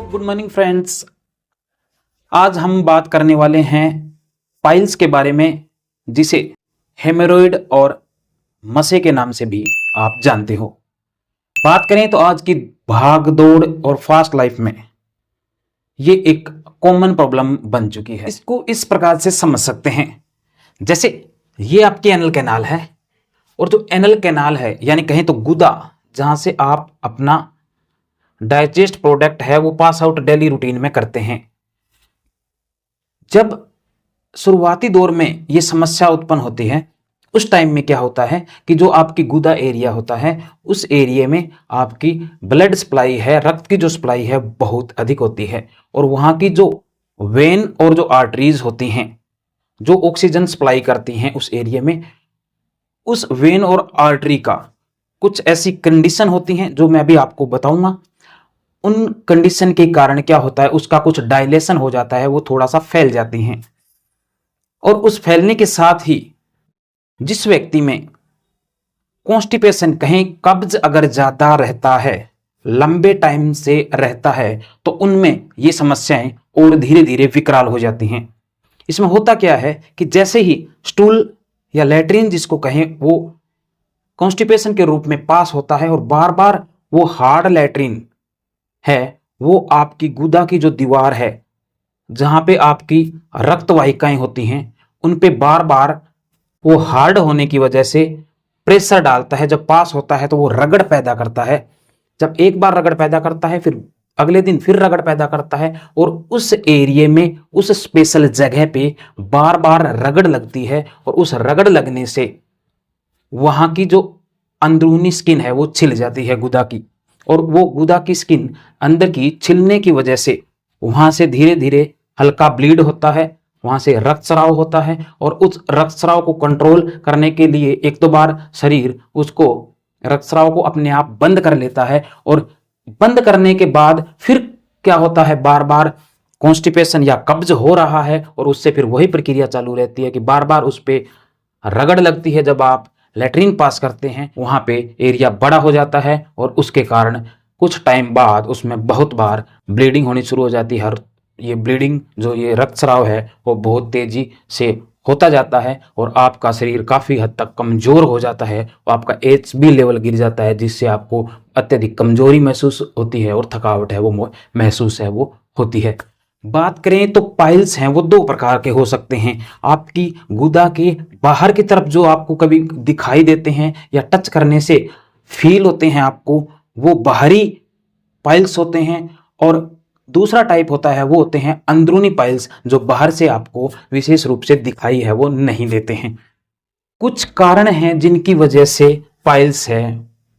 Good morning friends. आज हम बात करने वाले हैं पाइल्स के बारे में, जिसे हेमोरॉइड और मसे के नाम से भी आप जानते हो। बात करें तो आज की भाग दौड़ और फास्ट लाइफ में ये एक कॉमन प्रॉब्लम बन चुकी है। इसको इस प्रकार से समझ सकते हैं, जैसे ये आपकी एनल कैनाल है और जो एनल कैनाल है यानी कहें तो गुदा, जहां से आप अपना डाइजेस्ट प्रोडक्ट है वो पास आउट डेली रूटीन में करते हैं। जब शुरुआती दौर में ये समस्या उत्पन्न होती है, उस टाइम में क्या होता है कि जो आपकी गुदा एरिया होता है, उस एरिया में आपकी ब्लड सप्लाई है, रक्त की जो सप्लाई है बहुत अधिक होती है, और वहां की जो वेन और जो आर्टरीज होती हैं जो ऑक्सीजन सप्लाई करती हैं उस एरिया में, उस वेन और आर्टरी का कुछ ऐसी कंडीशन होती हैं जो मैं अभी आपको बताऊंगा। उन कंडीशन के कारण क्या होता है, उसका कुछ डायलेशन हो जाता है, वो थोड़ा सा फैल जाती हैं, और उस फैलने के साथ ही जिस व्यक्ति में कॉन्स्टिपेशन, कहें कब्ज अगर ज्यादा रहता है, लंबे टाइम से रहता है, तो उनमें ये समस्याएं और धीरे धीरे विकराल हो जाती हैं। इसमें होता क्या है कि जैसे ही स्टूल या लैट्रिन जिसको कहें वो कॉन्स्टिपेशन के रूप में पास होता है और बार बार वो हार्ड लैट्रिन है, वो आपकी गुदा की जो दीवार है जहां पे आपकी रक्त वाहिकाएं होती हैं, उन पे बार बार वो हार्ड होने की वजह से प्रेशर डालता है। जब पास होता है तो वो रगड़ पैदा करता है। जब एक बार रगड़ पैदा करता है, फिर अगले दिन फिर रगड़ पैदा करता है, और उस एरिया में, उस स्पेशल जगह पे बार बार रगड़ लगती है, और उस रगड़ लगने से वहां की जो अंदरूनी स्किन है वो छिल जाती है गुदा की, और वो गुदा की स्किन अंदर की छिलने की वजह से वहां से धीरे धीरे हल्का ब्लीड होता है, वहां से रक्तस्राव होता है, और उस रक्तस्राव को कंट्रोल करने के लिए एक दो बार शरीर उसको रक्तस्राव को अपने आप बंद कर लेता है, और बंद करने के बाद फिर क्या होता है, बार बार कॉन्स्टिपेशन या कब्ज हो रहा है, और उससे फिर वही प्रक्रिया चालू रहती है कि बार बार उस पे रगड़ लगती है। जब आप लैट्रिन पास करते हैं वहां पे एरिया बड़ा हो जाता है, और उसके कारण कुछ टाइम बाद उसमें बहुत बार ब्लीडिंग होनी शुरू हो जाती है। ये ब्लीडिंग, जो ये रक्तस्राव है, वो बहुत तेजी से होता जाता है, और आपका शरीर काफी हद तक कमजोर हो जाता है, और आपका HB लेवल गिर जाता है, जिससे आपको अत्यधिक कमजोरी महसूस होती है, और थकावट है वो महसूस है वो होती है। बात करें तो पाइल्स हैं वो दो प्रकार के हो सकते हैं। आपकी गुदा के बाहर की तरफ जो आपको कभी दिखाई देते हैं या टच करने से फील होते हैं आपको, वो बाहरी पाइल्स होते हैं, और दूसरा टाइप होता है वो होते हैं अंदरूनी पाइल्स, जो बाहर से आपको विशेष रूप से दिखाई है वो नहीं देते हैं। कुछ कारण हैं जिनकी वजह से पाइल्स है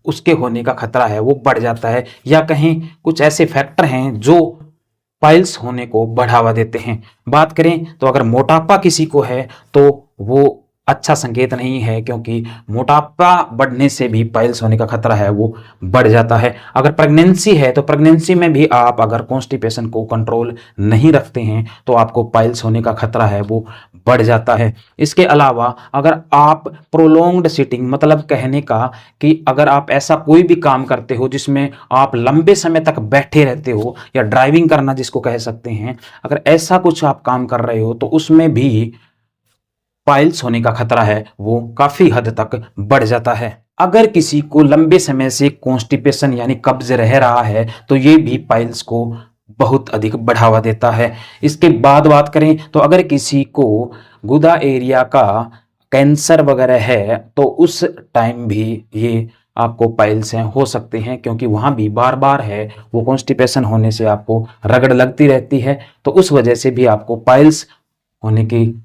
उसके होने का खतरा है वो बढ़ जाता है, या कहीं कुछ ऐसे फैक्टर हैं जो पाइल्स होने को बढ़ावा देते हैं। बात करें तो अगर मोटापा किसी को है तो वो अच्छा संकेत नहीं है, क्योंकि मोटापा बढ़ने से भी पाइल्स होने का खतरा है वो बढ़ जाता है। अगर प्रेगनेंसी है तो प्रेगनेंसी में भी आप अगर कॉन्स्टिपेशन को कंट्रोल नहीं रखते हैं तो आपको पाइल्स होने का खतरा है वो बढ़ जाता है। इसके अलावा अगर आप प्रोलॉन्ग्ड सिटिंग, मतलब कहने का कि अगर आप ऐसा कोई भी काम करते हो जिसमें आप लंबे समय तक बैठे रहते हो, या ड्राइविंग करना जिसको कह सकते हैं, अगर ऐसा कुछ आप काम कर रहे हो तो उसमें भी पाइल्स होने का खतरा है वो काफी हद तक बढ़ जाता है। अगर किसी को लंबे समय से कॉन्स्टिपेशन यानी कब्ज रह रहा है तो ये भी पाइल्स को बहुत अधिक बढ़ावा देता है। इसके बाद बात करें तो अगर किसी को गुदा एरिया का कैंसर वगैरह है तो उस टाइम भी ये आपको पाइल्स हैं हो सकते हैं, क्योंकि वहां भी बार बार है वो कॉन्स्टिपेशन होने से आपको रगड़ लगती रहती है, तो उस वजह से भी आपको पाइल्स होने की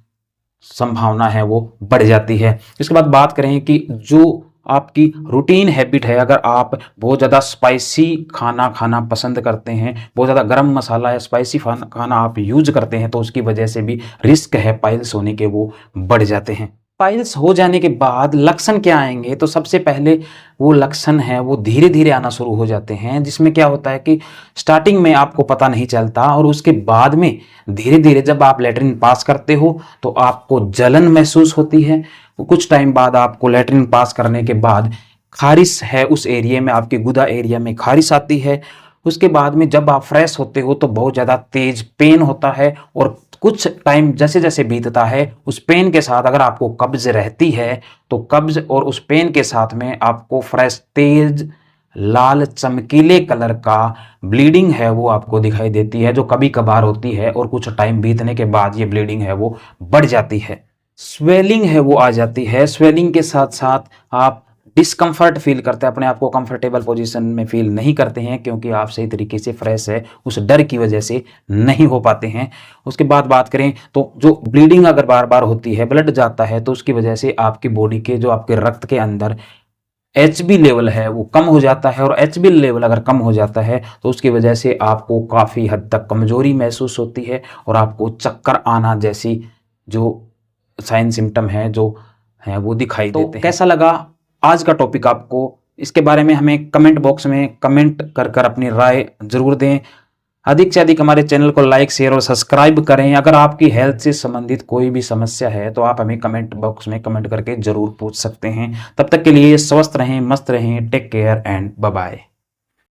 संभावना है वो बढ़ जाती है। इसके बाद बात करें कि जो आपकी रूटीन हैबिट है, अगर आप बहुत ज़्यादा स्पाइसी खाना खाना पसंद करते हैं, बहुत ज़्यादा गरम मसाला या स्पाइसी खाना आप यूज करते हैं, तो उसकी वजह से भी रिस्क है पाइल्स होने के वो बढ़ जाते हैं। पाइल्स हो जाने के बाद लक्षण क्या आएंगे, तो सबसे पहले वो लक्षण है वो धीरे धीरे आना शुरू हो जाते हैं, जिसमें क्या होता है कि स्टार्टिंग में आपको पता नहीं चलता, और उसके बाद में धीरे धीरे जब आप लैट्रिन पास करते हो तो आपको जलन महसूस होती है। कुछ टाइम बाद आपको लैट्रिन पास करने के बाद खारिश है उस एरिया में, आपके गुदा एरिया में खारिश आती है, उसके बाद में जब आप फ्रेश होते हो तो बहुत ज़्यादा तेज पेन होता है, और कुछ टाइम जैसे जैसे बीतता है उस पेन के साथ अगर आपको कब्ज रहती है तो कब्ज और उस पेन के साथ में आपको फ्रेश तेज लाल चमकीले कलर का ब्लीडिंग है वो आपको दिखाई देती है, जो कभी कभार होती है और कुछ टाइम बीतने के बाद ये ब्लीडिंग है वो बढ़ जाती है। स्वेलिंग है वो आ जाती है। स्वेलिंग के साथ साथ आप डिस्कम्फर्ट फील करते हैं, अपने आप को कंफर्टेबल पोजीशन में फील नहीं करते हैं, क्योंकि आप सही तरीके से फ्रेश है उस डर की वजह से नहीं हो पाते हैं। उसके बाद बात करें तो जो ब्लीडिंग अगर बार बार होती है, ब्लड जाता है, तो उसकी वजह से आपकी बॉडी के जो आपके रक्त के अंदर HB लेवल है वो कम हो जाता है, और HB लेवल अगर कम हो जाता है तो उसकी वजह से आपको काफ़ी हद तक कमजोरी महसूस होती है, और आपको चक्कर आना जैसी जो साइन सिम्टम है जो है वो दिखाई देते हैं। कैसा लगा आज का टॉपिक आपको? इसके बारे में हमें कमेंट बॉक्स में कमेंट कर कर अपनी राय जरूर दें। अधिक से अधिक हमारे चैनल को लाइक, शेयर और सब्सक्राइब करें। अगर आपकी हेल्थ से संबंधित कोई भी समस्या है तो आप हमें कमेंट बॉक्स में कमेंट करके जरूर पूछ सकते हैं। तब तक के लिए स्वस्थ रहें, मस्त रहें, take care and bye bye.